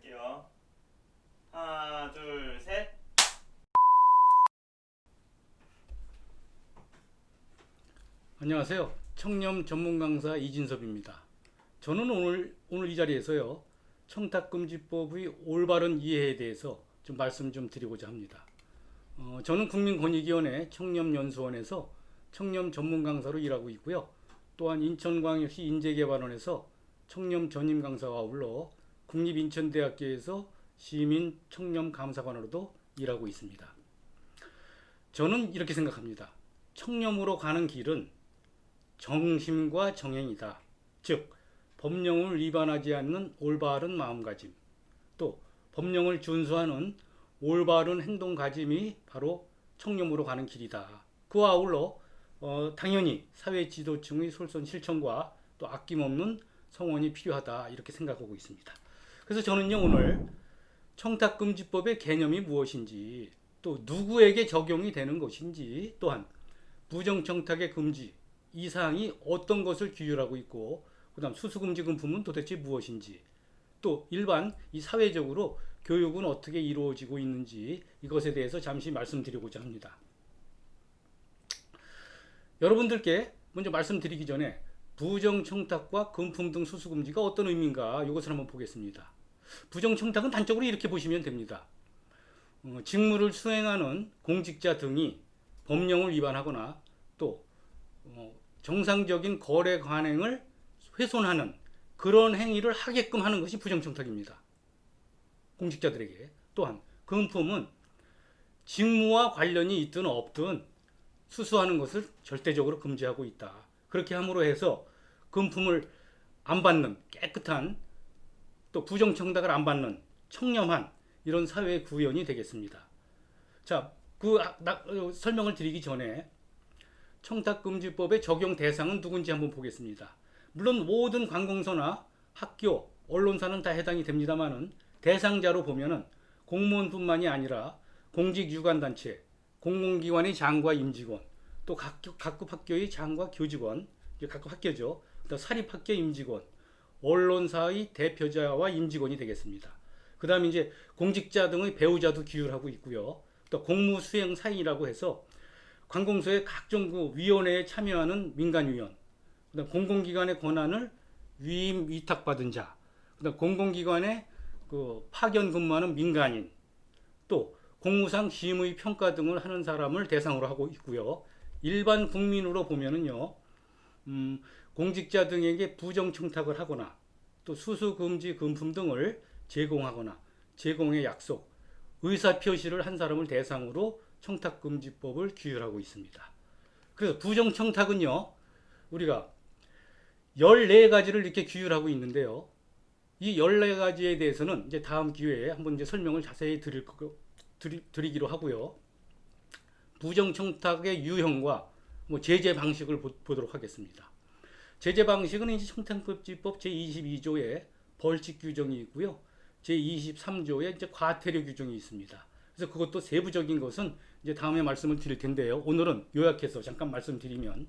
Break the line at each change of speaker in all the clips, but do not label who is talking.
할게요. 하나, 둘, 셋.
안녕하세요. 청렴 전문 강사 이진섭입니다. 저는 오늘 이 자리에서요. 청탁금지법의 올바른 이해에 대해서 좀 말씀 좀 드리고자 합니다. 저는 국민권익위원회 청렴연수원에서 청렴 전문 강사로 일하고 있고요. 또한 인천광역시 인재개발원에서 청렴 전임 강사와 아울러 국립인천대학교에서 시민 청렴 감사관으로도 일하고 있습니다. 저는 이렇게 생각합니다. 청렴으로 가는 길은 정심과 정행이다. 즉, 법령을 위반하지 않는 올바른 마음가짐, 또 법령을 준수하는 올바른 행동가짐이 바로 청렴으로 가는 길이다. 그와 아울러 당연히 사회 지도층의 솔선 실천과 또 아낌없는 성원이 필요하다 이렇게 생각하고 있습니다. 그래서 저는요 오늘 청탁금지법의 개념이 무엇인지 또 누구에게 적용이 되는 것인지 또한 부정청탁의 금지 이 사항이 어떤 것을 규율하고 있고 그다음 수수금지 금품은 도대체 무엇인지 또 일반 이 사회적으로 교육은 어떻게 이루어지고 있는지 이것에 대해서 잠시 말씀드리고자 합니다. 여러분들께 먼저 말씀드리기 전에 부정청탁과 금품 등 수수금지가 어떤 의미인가 이것을 한번 보겠습니다. 부정청탁은 단적으로 이렇게 보시면 됩니다. 직무를 수행하는 공직자 등이 법령을 위반하거나 또 정상적인 거래 관행을 훼손하는 그런 행위를 하게끔 하는 것이 부정청탁입니다. 공직자들에게. 또한 금품은 직무와 관련이 있든 없든 수수하는 것을 절대적으로 금지하고 있다. 그렇게 함으로 해서 금품을 안 받는 깨끗한 또 부정청탁을 안 받는 청렴한 이런 사회 구현이 되겠습니다. 자, 설명을 드리기 전에 청탁금지법의 적용 대상은 누군지 한번 보겠습니다. 물론 모든 관공서나 학교, 언론사는 다 해당이 됩니다만은 대상자로 보면은 공무원뿐만이 아니라 공직유관단체, 공공기관의 장과 임직원, 또 각급 학교의 장과 교직원, 각급 학교죠. 또 사립학교 임직원, 언론사의 대표자와 임직원이 되겠습니다. 그 다음에 이제 공직자 등의 배우자도 규율하고 있고요. 또 공무수행 사인이라고 해서 관공서의 각종 위원회에 참여하는 민간위원, 그다음 공공기관의 권한을 위임 위탁받은 자, 그다음 공공기관에 파견 근무하는 민간인, 또 공무상 심의 평가 등을 하는 사람을 대상으로 하고 있고요. 일반 국민으로 보면은요, 공직자 등에게 부정청탁을 하거나 또 수수금지 금품 등을 제공하거나 제공의 약속, 의사표시를 한 사람을 대상으로 청탁금지법을 규율하고 있습니다. 그래서 부정청탁은요, 우리가 14가지를 이렇게 규율하고 있는데요. 이 14가지에 대해서는 이제 다음 기회에 한번 이제 설명을 자세히 드리기로 하고요. 부정청탁의 유형과 제재 방식을 보도록 하겠습니다. 제재 방식은 이제 청탁금지법 제22조에 벌칙 규정이 있고요. 제23조에 이제 과태료 규정이 있습니다. 그래서 그것도 세부적인 것은 이제 다음에 말씀을 드릴 텐데요. 오늘은 요약해서 잠깐 말씀드리면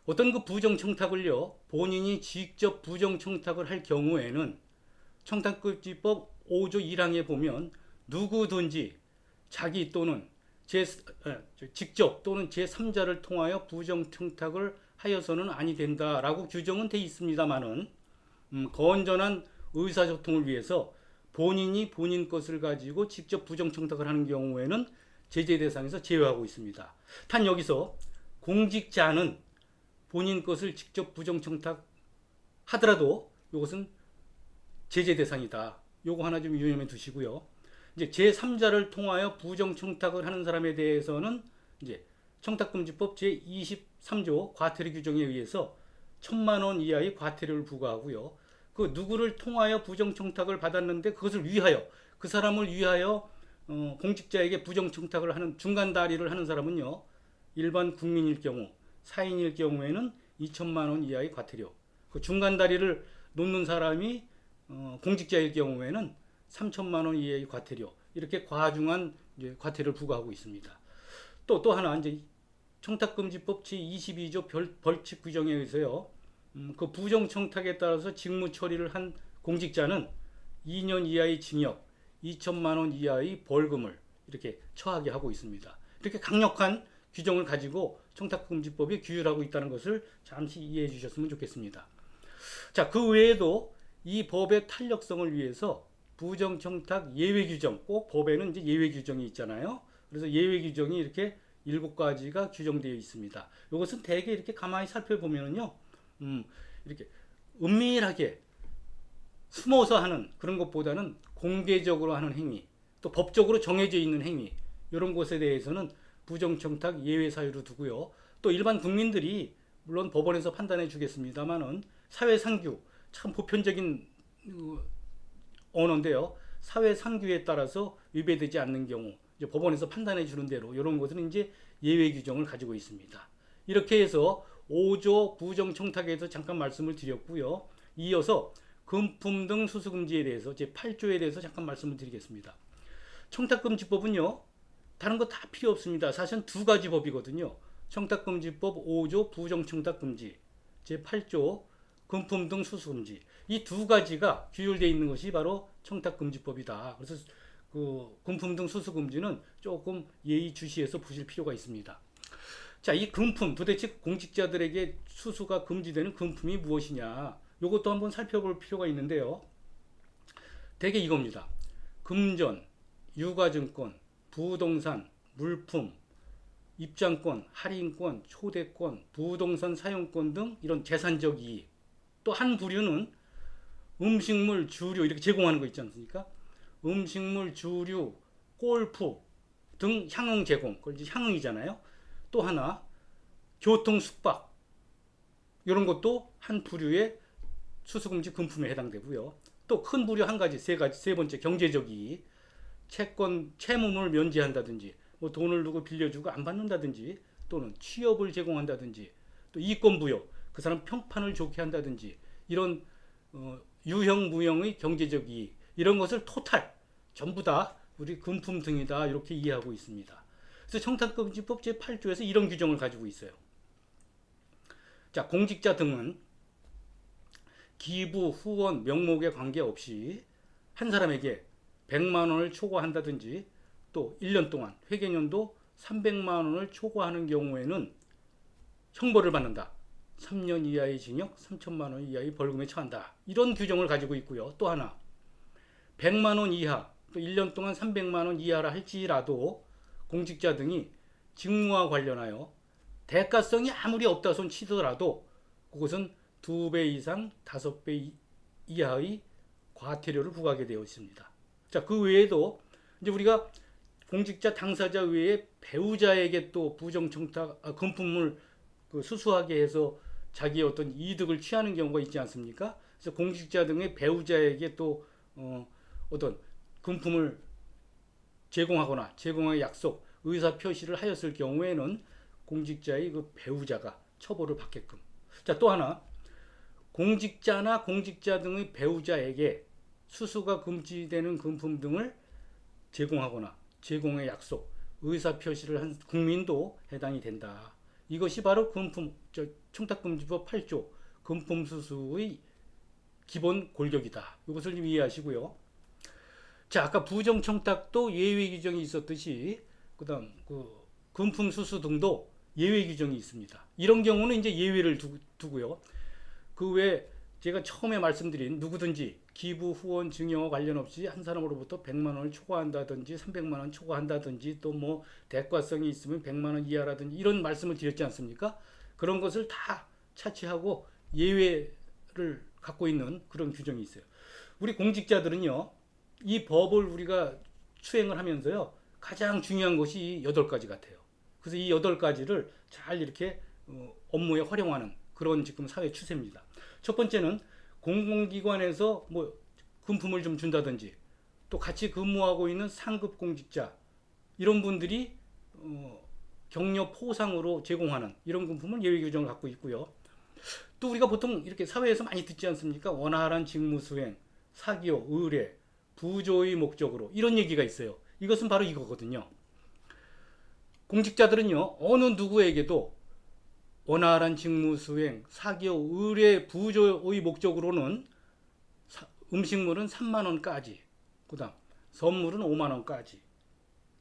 어떤 부정청탁을요, 본인이 직접 부정청탁을 할 경우에는 청탁금지법 5조 1항에 보면 누구든지 자기 또는 직접 또는 제3자를 통하여 부정청탁을 하여서는 아니 된다라고 규정은 돼 있습니다만은 건전한 의사소통을 위해서 본인이 본인 것을 가지고 직접 부정청탁을 하는 경우에는 제재 대상에서 제외하고 있습니다. 단 여기서 공직자는 본인 것을 직접 부정청탁 하더라도 이것은 제재 대상이다. 요거 하나 좀 유념해 두시고요. 이제 제3자를 통하여 부정청탁을 하는 사람에 대해서는 이제 청탁금지법 제23조 과태료 규정에 의해서 1,000만 원 이하의 과태료를 부과하고요. 그 누구를 통하여 부정청탁을 받았는데 그것을 위하여 그 사람을 위하여 공직자에게 부정청탁을 하는 중간다리를 하는 사람은요, 일반 국민일 경우 사인일 경우에는 2,000만 원 이하의 과태료, 그 중간다리를 놓는 사람이 공직자일 경우에는 3,000만 원 이하의 과태료, 이렇게 과중한 이제 과태료를 부과하고 있습니다. 또 하나 이제 청탁금지법 제22조 벌칙 규정에 의해서요, 그 부정청탁에 따라서 직무 처리를 한 공직자는 2년 이하의 징역, 2천만 원 이하의 벌금을 이렇게 처하게 하고 있습니다. 이렇게 강력한 규정을 가지고 청탁금지법이 규율하고 있다는 것을 잠시 이해해 주셨으면 좋겠습니다. 자, 그 외에도 이 법의 탄력성을 위해서 부정청탁 예외 규정, 꼭 법에는 이제 예외 규정이 있잖아요. 그래서 예외 규정이 이렇게 7가지가 규정되어 있습니다. 이것은 대개 이렇게 가만히 살펴보면요, 이렇게 은밀하게 숨어서 하는 그런 것보다는 공개적으로 하는 행위, 또 법적으로 정해져 있는 행위, 이런 것에 대해서는 부정청탁 예외 사유로 두고요. 또 일반 국민들이 물론 법원에서 판단해 주겠습니다만은 사회상규, 참 보편적인 언어인데요. 사회상규에 따라서 위배되지 않는 경우 이제 법원에서 판단해 주는 대로 이런 것들은 이제 예외 규정을 가지고 있습니다. 이렇게 해서 5조 부정청탁에 대해서 잠깐 말씀을 드렸고요. 이어서 금품 등 수수금지에 대해서 제 8조에 대해서 잠깐 말씀을 드리겠습니다. 청탁금지법은요, 다른 거 다 필요 없습니다. 사실은 2가지 법이거든요. 청탁금지법 5조 부정청탁금지, 제 8조 금품 등 수수금지, 이 2가지가 규율되어 있는 것이 바로 청탁금지법이다. 그래서 그 금품 등 수수금지는 조금 예의주시해서 보실 필요가 있습니다. 자, 이 금품, 도대체 공직자들에게 수수가 금지되는 금품이 무엇이냐, 이것도 한번 살펴볼 필요가 있는데요. 대개 이겁니다. 금전, 유가증권, 부동산, 물품, 입장권, 할인권, 초대권, 부동산 사용권 등 이런 재산적 이익, 또 한 부류는 음식물, 주류 이렇게 제공하는 거 있지 않습니까? 음식물, 주류, 골프 등 향응 제공, 그걸 이제 향응이잖아요. 또 하나 교통, 숙박, 이런 것도 한 부류의 수수금지 금품에 해당되고요. 또 큰 부류 한 가지, 세 번째 경제적 이익, 채권, 채무를 면제한다든지, 뭐 돈을 두고 빌려주고 안 받는다든지, 또는 취업을 제공한다든지, 또 이권 부여, 그 사람 평판을 좋게 한다든지, 이런 유형 무형의 경제적 이익, 이런 것을 토탈 전부 다 우리 금품 등이다 이렇게 이해하고 있습니다. 그래서 청탁금지법 제8조에서 이런 규정을 가지고 있어요. 자, 공직자 등은 기부, 후원, 명목에 관계없이 한 사람에게 100만 원을 초과한다든지, 또 1년 동안 회계년도 300만 원을 초과하는 경우에는 형벌을 받는다. 3년 이하의 징역, 3천만 원 이하의 벌금에 처한다. 이런 규정을 가지고 있고요. 또 하나, 100만 원 이하, 또 1년 동안 300만 원 이하라 할지라도 공직자 등이 직무와 관련하여 대가성이 아무리 없다 손 치더라도 그것은 2배 이상 5배 이하의 과태료를 부과하게 되어 있습니다. 자, 그 외에도 이제 우리가 공직자 당사자 외에 배우자에게 또 부정청탁 금품을 수수하게 해서 자기의 어떤 이득을 취하는 경우가 있지 않습니까? 그래서 공직자 등의 배우자에게 또 어떤 금품을 제공하거나 제공의 약속, 의사 표시를 하였을 경우에는 공직자의 그 배우자가 처벌을 받게끔. 자, 또 하나, 공직자나 공직자 등의 배우자에게 수수가 금지되는 금품 등을 제공하거나 제공의 약속, 의사 표시를 한 국민도 해당이 된다. 이것이 바로 청탁금지법 8조 금품 수수의 기본 골격이다. 이것을 좀 이해하시고요. 자, 아까 부정청탁도 예외 규정이 있었듯이 그다음 금품 수수 등도 예외 규정이 있습니다. 이런 경우는 이제 예외를 두고요. 그 외에 제가 처음에 말씀드린 누구든지 기부, 후원, 증여와 관련 없이 한 사람으로부터 100만 원을 초과한다든지 300만 원 초과한다든지 또 뭐 대가성이 있으면 100만 원 이하라든지 이런 말씀을 드렸지 않습니까? 그런 것을 다 차치하고 예외를 갖고 있는 그런 규정이 있어요. 우리 공직자들은요, 이 법을 우리가 수행을 하면서요, 가장 중요한 것이 8가지 같아요. 그래서 이 8가지를 잘 이렇게 업무에 활용하는 그런 지금 사회 추세입니다. 첫 번째는 공공기관에서 뭐 금품을 좀 준다든지, 또 같이 근무하고 있는 상급 공직자 이런 분들이 격려 포상으로 제공하는 이런 금품은 예외 규정을 갖고 있고요. 또 우리가 보통 이렇게 사회에서 많이 듣지 않습니까? 원활한 직무 수행, 사기업, 의뢰, 부조의 목적으로 이런 얘기가 있어요. 이것은 바로 이거거든요. 공직자들은요, 어느 누구에게도 원활한 직무 수행, 사기업, 의뢰, 부조의 목적으로는 음식물은 3만 원까지, 그다음 선물은 5만 원까지,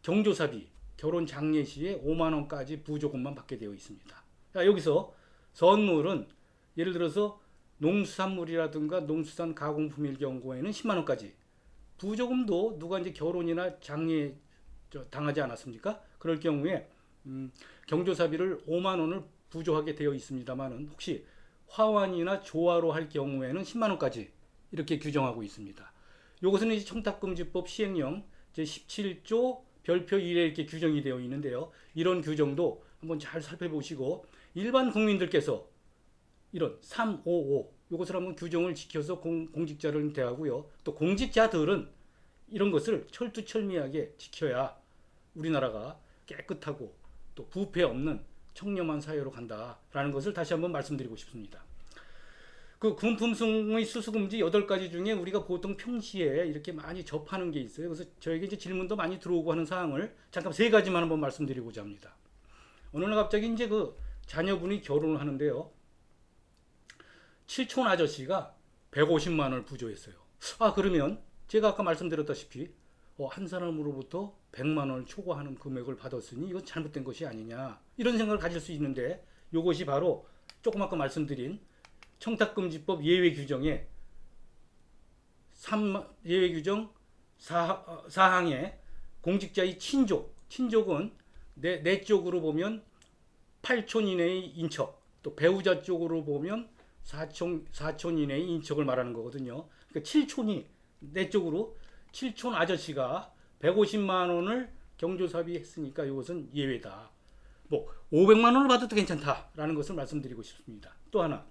경조사비, 결혼 장례 시에 5만 원까지 부조금만 받게 되어 있습니다. 자, 여기서 선물은 예를 들어서 농수산물이라든가 농수산 가공품일 경우에는 10만 원까지, 부조금도 누가 이제 결혼이나 장례 당하지 않았습니까? 그럴 경우에 경조사비를 5만 원을 부조하게 되어 있습니다만은 혹시 화환이나 조화로 할 경우에는 10만 원까지 이렇게 규정하고 있습니다. 이것은 이제 청탁금지법 시행령 제17조 별표 1에 이렇게 규정이 되어 있는데요. 이런 규정도 한번 잘 살펴보시고 일반 국민들께서 이런 355 이것을 한번 규정을 지켜서 공직자를 대하고요. 또 공직자들은 이런 것을 철두철미하게 지켜야 우리나라가 깨끗하고 또 부패 없는 청렴한 사회로 간다라는 것을 다시 한번 말씀드리고 싶습니다. 그 군품승의 수수금지 8가지 중에 우리가 보통 평시에 이렇게 많이 접하는 게 있어요. 그래서 저에게 이제 질문도 많이 들어오고 하는 사항을 잠깐 3가지만 한번 말씀드리고자 합니다. 어느 날 갑자기 이제 그 자녀분이 결혼을 하는데요. 칠촌 아저씨가 150만 원을 부조했어요. 그러면 제가 아까 말씀드렸다시피 한 사람으로부터 100만 원을 초과하는 금액을 받았으니 이건 잘못된 것이 아니냐 이런 생각을 가질 수 있는데 이것이 바로 조금 아까 말씀드린 청탁금지법 예외 규정의 예외 규정 4항의 공직자의 친족은 내 쪽으로 보면 8촌 이내의 인척, 또 배우자 쪽으로 보면 4촌 이내의 인척을 말하는 거거든요. 그러니까 7촌이 내 쪽으로 7촌 아저씨가 150만 원을 경조사비 했으니까 이것은 예외다. 500만 원을 받아도 괜찮다라는 것을 말씀드리고 싶습니다. 또 하나,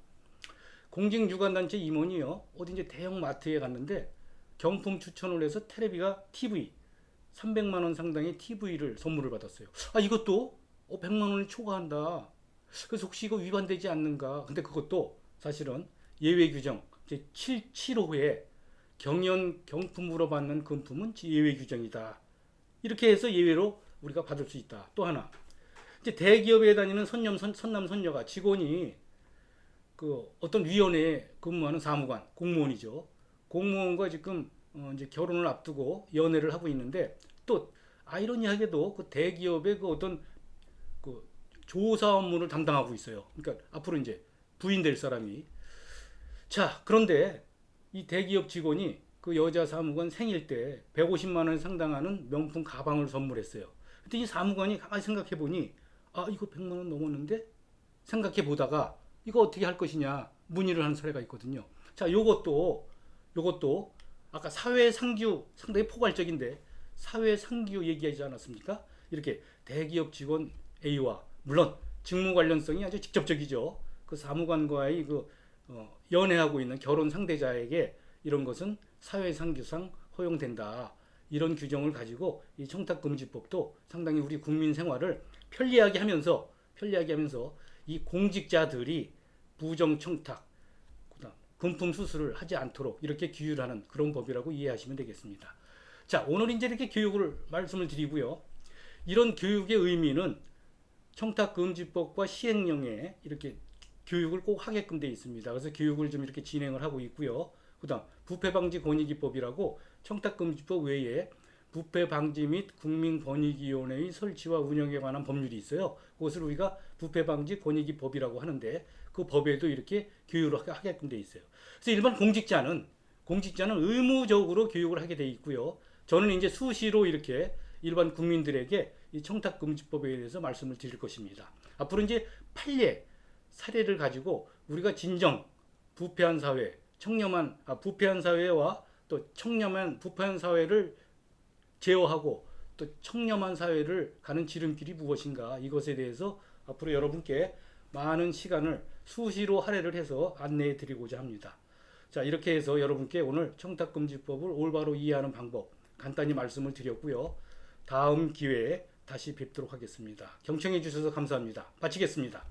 공직유관단체 임원이요. 어디 이제 대형 마트에 갔는데 경품 추천을 해서 테레비가 TV 300만 원 상당의 TV를 선물을 받았어요. 이것도 100만 원을 초과한다. 그래서 혹시 이거 위반되지 않는가? 근데 그것도 사실은 예외 규정 제775에 경품으로 받는 금품은 예외 규정이다. 이렇게 해서 예외로 우리가 받을 수 있다. 또 하나, 이제 대기업에 다니는 선남 선녀가 직원이 그 어떤 위원회에 근무하는 사무관, 공무원이죠. 공무원과 지금 이제 결혼을 앞두고 연애를 하고 있는데 또 아이러니하게도 그 대기업의 그 어떤 그 조사 업무를 담당하고 있어요. 그러니까 앞으로 이제 부인 될 사람이. 자, 그런데 이 대기업 직원이 그 여자 사무관 생일 때 150만 원 상당하는 명품 가방을 선물했어요. 근데 이 사무관이 가만히 생각해 보니 이거 100만 원 넘었는데 생각해 보다가 이거 어떻게 할 것이냐 문의를 하는 사례가 있거든요. 자, 요것도 아까 사회상규 상당히 포괄적인데 사회상규 얘기하지 않았습니까? 이렇게 대기업 직원 A와 물론 직무 관련성이 아주 직접적이죠. 그 사무관과의 그 연애하고 있는 결혼 상대자에게 이런 것은 사회상규상 허용된다. 이런 규정을 가지고 이 청탁금지법도 상당히 우리 국민 생활을 편리하게 하면서 이 공직자들이 부정청탁, 금품 수수를 하지 않도록 이렇게 규율하는 그런 법이라고 이해하시면 되겠습니다. 자, 오늘 이제 이렇게 교육을 말씀을 드리고요. 이런 교육의 의미는 청탁금지법과 시행령에 이렇게 교육을 꼭 하게끔 되어 있습니다. 그래서 교육을 좀 이렇게 진행을 하고 있고요. 그다음 부패방지권익위법이라고 청탁금지법 외에 부패방지 및 국민권익위원회의 설치와 운영에 관한 법률이 있어요. 그것을 우리가 부패방지권익위법이라고 하는데 그 법에도 이렇게 교육을 하게끔 되어 있어요. 그래서 일반 공직자는 의무적으로 교육을 하게 되어 있고요. 저는 이제 수시로 이렇게 일반 국민들에게 이 청탁금지법에 대해서 말씀을 드릴 것입니다. 앞으로 이제 판례 사례를 가지고 우리가 진정 부패한 사회, 부패한 사회와 또 청렴한 부패한 사회를 제어하고 또 청렴한 사회를 가는 지름길이 무엇인가 이것에 대해서 앞으로 여러분께 많은 시간을 수시로 할애를 해서 안내해 드리고자 합니다. 자, 이렇게 해서 여러분께 오늘 청탁금지법을 올바로 이해하는 방법 간단히 말씀을 드렸고요. 다음 기회에 다시 뵙도록 하겠습니다. 경청해 주셔서 감사합니다. 마치겠습니다.